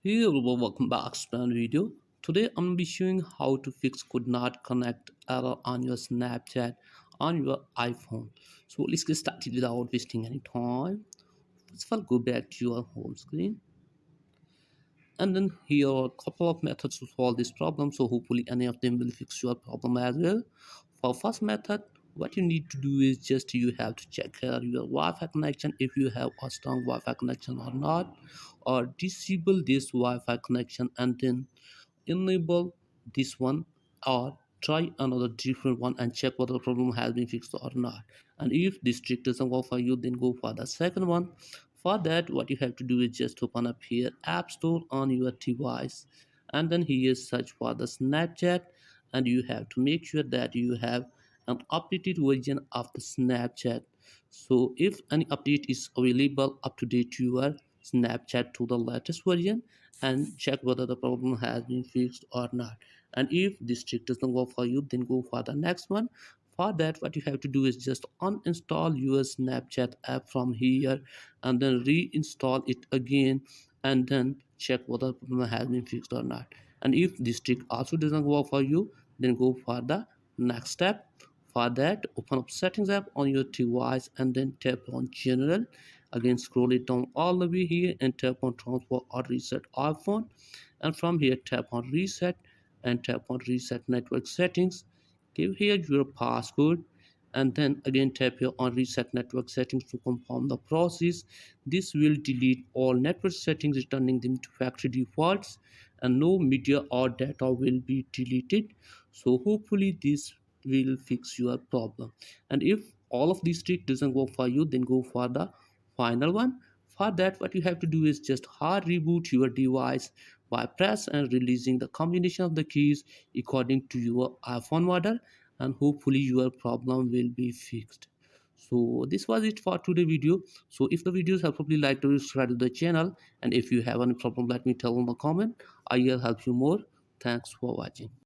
Hey everyone, welcome back to another video. Today I'm gonna be showing how to fix could not connect error on your Snapchat on your iPhone. So let's get started without wasting any time. First of all, go back to your home screen, and then here are a couple of methods to solve this problem. So hopefully any of them will fix your problem as well. For first method, what you need to do is just you have to check here your Wi-Fi connection if you have a strong Wi-Fi connection or not, or disable this Wi-Fi connection and then enable this one, or try another different one and check whether the problem has been fixed or not. And if this trick doesn't work for you, then go for the second one. For that, what you have to do is just open up here App Store on your device, and then here search for the Snapchat, and you have to make sure that you have an updated version of the Snapchat. So if any update is available up to date to your Snapchat to the latest version, and check whether the problem has been fixed or not. And if this trick doesn't work for you, then go for the next one. For that, what you have to do is just uninstall your Snapchat app from here and then reinstall it again, and then check whether the problem has been fixed or not. And if this trick also doesn't work for you, then go for the next step. For that, open up Settings app on your device and then tap on General. Again, scroll it down all the way here and tap on Transfer or Reset iPhone. And from here, tap on Reset and tap on Reset Network Settings. Give here your passcode, and then again tap here on Reset Network Settings to confirm the process. This will delete all network settings, returning them to factory defaults, and no media or data will be deleted. So hopefully this will fix your problem. And if all of these tricks doesn't work for you, then go for the final one. For that, what you have to do is just hard reboot your device by press and releasing the combination of the keys according to your iPhone model, and hopefully your problem will be fixed. So this was it for today video. So if the video is helpful, please like to subscribe to the channel, and if you have any problem, let me tell in the comment. I will help you more. Thanks for watching.